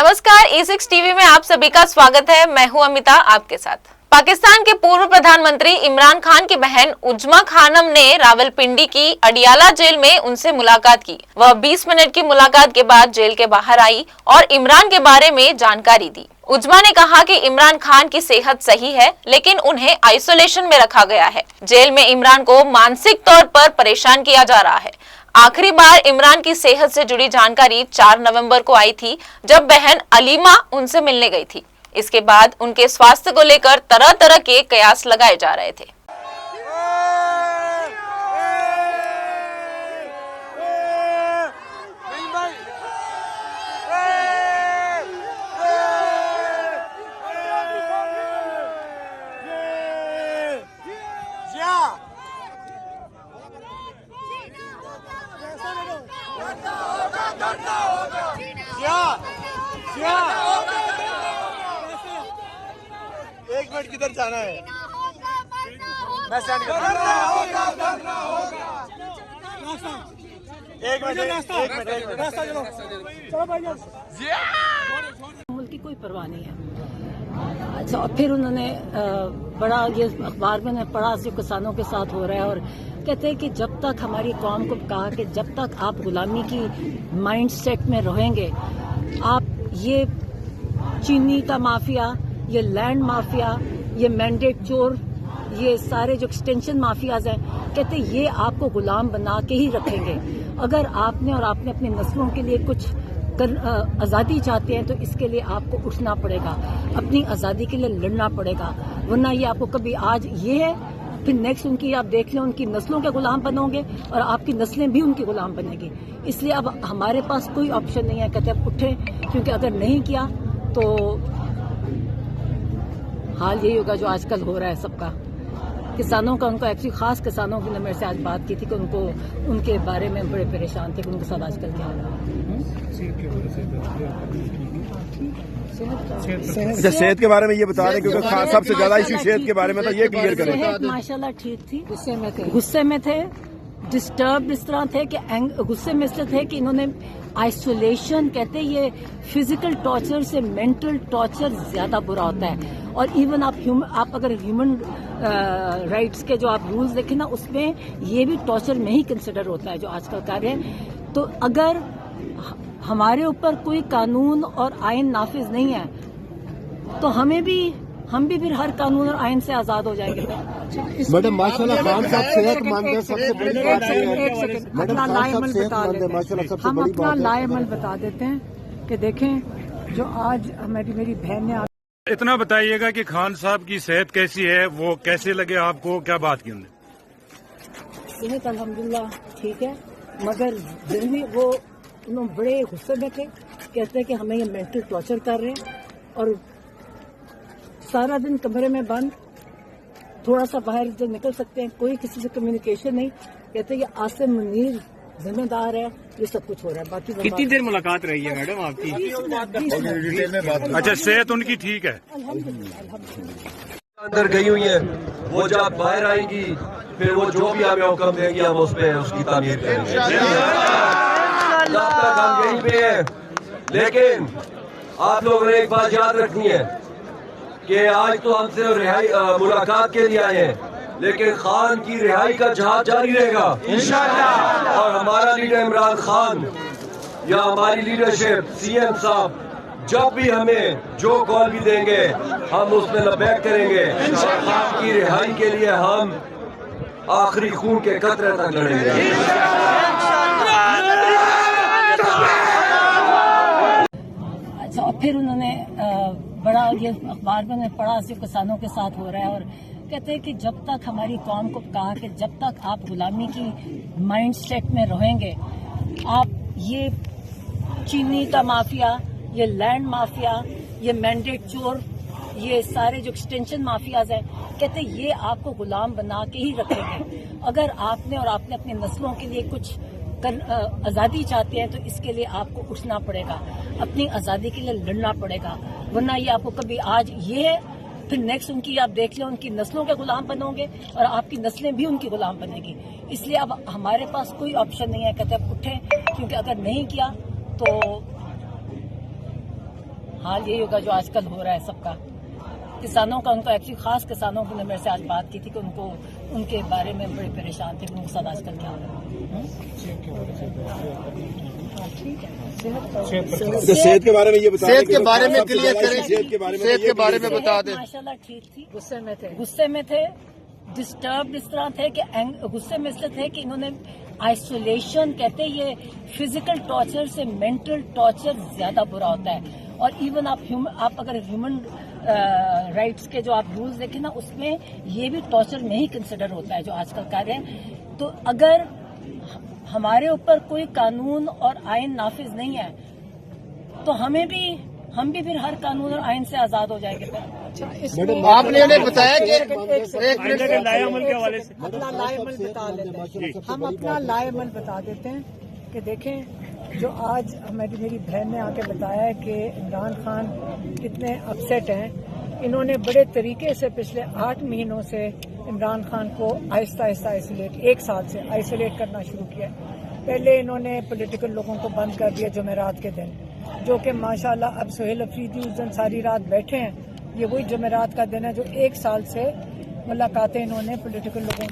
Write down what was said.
नमस्कार, E6 TV में आप सभी का स्वागत है। मैं हूं अमिता आपके साथ। पाकिस्तान के पूर्व प्रधानमंत्री इमरान खान की बहन उज्मा खानम ने रावलपिंडी की अडियाला जेल में उनसे मुलाकात की। वह 20 मिनट की मुलाकात के बाद जेल के बाहर आई और इमरान के बारे में जानकारी दी। उज्मा ने कहा कि इमरान खान की सेहत सही है, लेकिन उन्हें आइसोलेशन में रखा गया है। जेल में इमरान को मानसिक तौर पर परेशान किया जा रहा है। आखिरी बार इमरान की सेहत से जुड़ी जानकारी 4 नवंबर को आई थी, जब बहन अलीमा उनसे मिलने गई थी। इसके बाद उनके स्वास्थ्य को लेकर तरह तरह के कयास लगाए जा रहे थे। एक मिनट किधर जाना है? मैं सेंड कर एक मिनट चलो भाई। मुल्क की कोई परवाह नहीं है। अच्छा, और फिर उन्होंने बड़ा ये अखबार में पढ़ा जो किसानों के साथ हो रहा है, और कहते हैं कि जब तक हमारी कौम को कहा कि जब तक आप गुलामी की माइंड सेट में रहेंगे, आप ये चीनी का माफिया, ये लैंड माफिया, ये मैंडेट चोर, ये सारे जो एक्सटेंशन माफियाज हैं, कहते हैं ये आपको गुलाम बना के ही रखेंगे। अगर आपने और आपने अपनी नस्लों के लिए कुछ आज़ादी चाहते हैं तो इसके लिए आपको उठना पड़ेगा, अपनी आज़ादी के लिए लड़ना पड़ेगा, वरना ये आपको कभी आज ये है, फिर नेक्स्ट उनकी आप देख लें उनकी नस्लों के गुलाम बनोगे और आपकी नस्लें भी उनकी गुलाम बनेगी। इसलिए अब हमारे पास कोई ऑप्शन नहीं है, कहते अब उठें, क्योंकि अगर नहीं किया तो हाल यही होगा जो आजकल हो रहा है सबका। किसानों का, उनको एक्चुअली खास किसानों की मेरे से आज बात की थी कि उनको उनके बारे में बड़े परेशान थे कि उनके साथ आजकल क्या हो रहा है। अच्छा, सेहत के बारे में ये बता रहे क्योंकि सबसे ज्यादा इशू सेहत के बारे में था, ये क्लियर करें। सेहत माशाल्लाह ठीक थी, गुस्से में थे, डिस्टर्ब इस तरह थे कि गुस्से में इसलिए थे कि इन्होंने आइसोलेशन, कहते हैं ये फिजिकल टॉर्चर से मेंटल टॉर्चर ज्यादा बुरा होता है। और इवन आप अगर ह्यूमन राइट्स के जो आप रूल्स देखें ना, उसमें ये भी टॉर्चर में ही कंसिडर होता है जो आजकल कार्य है। तो अगर हमारे ऊपर कोई कानून और आइन नाफिज नहीं है तो हम भी फिर हर कानून और आइन से आजाद हो जाएंगे। मैडम माशाल्लाह खान साहब सेहतमंद है, सबसे बड़ी बात है। अपना लाएमल बता देते हैं, हम अपना लाएमल बता देते हैं कि देखें जो आज मेरी बहन ने। इतना बताइएगा कि खान साहब की सेहत कैसी है, वो कैसे लगे आपको, क्या बात की उन्होंने? सेहत अल्हम्दुलिल्लाह ठीक है, मगर जरूरी वो उन्होंने बड़े गुस्से में थे, कहते हैं कि हमें ये मेंटल टॉर्चर कर रहे हैं और सारा दिन कमरे में बंद, थोड़ा सा बाहर जो निकल सकते हैं, कोई किसी से कम्युनिकेशन नहीं। कहते हैं कि आसिम मुनीर जिम्मेदार है, ये सब कुछ हो रहा है। बाकी कितनी देर मुलाकात रही है मैडम आपकी? अच्छा, सेहत उनकी ठीक है? अंदर गई हुई है, वो जब बाहर आएंगी फिर वो जो भी हमें हुक्म देंगी हम उस पे उसकी तामीर करेंगे। तब तक हम यहीं पे हैं, लेकिन आप लोगों ने एक बात याद रखनी है कि आज तो हम सिर्फ मुलाकात के लिए आए हैं, लेकिन खान की रिहाई का जहाज जारी रहेगा इंशाअल्लाह। और हमारा लीडर इमरान खान या हमारी लीडरशिप सीएम साहब जब भी हमें जो कॉल भी देंगे हम उसमें लबैक करेंगे। खान की रिहाई के लिए हम आखिरी खून के कतरे तक लड़ेंगे। अच्छा, और फिर उन्होंने बड़ा ये अखबार में पढ़ा जो किसानों के साथ हो रहा है, और कहते हैं कि जब तक हमारी कौम को कहा कि जब तक आप गुलामी की माइंड सेट में रहेंगे, आप ये चीनी का माफिया, ये लैंड माफिया, ये मैंडेट चोर, ये सारे जो एक्सटेंशन माफियाज हैं, कहते हैं ये आपको गुलाम बना के ही रखेंगे। अगर आपने और आपने अपनी नस्लों के लिए कुछ आज़ादी चाहते हैं तो इसके लिए आपको उठना पड़ेगा, अपनी आज़ादी के लिए लड़ना पड़ेगा, वरना ये आपको कभी आज ये है, फिर नेक्स्ट उनकी आप देख लें उनकी नस्लों के गुलाम बनोगे और आपकी नस्लें भी उनकी गुलाम बनेगी। इसलिए अब हमारे पास कोई ऑप्शन नहीं है, कहते अब उठें, क्योंकि अगर नहीं किया तो हाल यही होगा जो आजकल हो रहा है सबका। किसानों का उनको एक्चुअली खास किसानों की मेरे से आज बात की थी कि उनको उनके बारे में बड़े परेशान थे कि उनके साथ आजकल क्या हो रहा है। तो सेहत के बारे में ये बता सेहत के बारे में क्लियर करें, सेहत के बारे में बता दें। माशाल्लाह ठीक थी, गुस्से में थे, डिस्टर्ब इस तरह थे कि गुस्से में इसलिए थे कि इन्होंने आइसोलेशन कहते हैं, ये फिजिकल टॉर्चर से मेंटल टॉर्चर ज्यादा बुरा होता है। और इवन आप अगर ह्यूमन राइट्स के जो आप रूल्स देखें ना, उसमें ये भी टॉर्चर में ही कंसिडर होता है जो आजकल कर रहे हैं। तो अगर हमारे ऊपर कोई कानून और आइन नाफिज नहीं है तो हम भी फिर हर कानून और आइन से आजाद हो जाएंगे। आपने उन्हें बताया कि एक मिनट लाएअमल के हवाले से अपना लाएअमल बता लेते हैं। हम अपना लाएअमल बता देते हैं कि देखें, जो आज मेरी बहन ने आके बताया है कि इमरान खान कितने अपसेट हैं। इन्होंने बड़े तरीके से पिछले 8 महीनों से इमरान खान को आहिस्ता आहिस्ता आइसोलेट, 1 साल से आइसोलेट करना शुरू किया। पहले इन्होंने पॉलिटिकल लोगों को बंद कर दिया जुमेरात के दिन, जो कि माशाल्लाह अब सुहेल अफरीदी उस दिन सारी रात बैठे हैं। ये वही जुमेरात का दिन है जो 1 साल से मुलाकातें इन्होंने पॉलिटिकल लोगों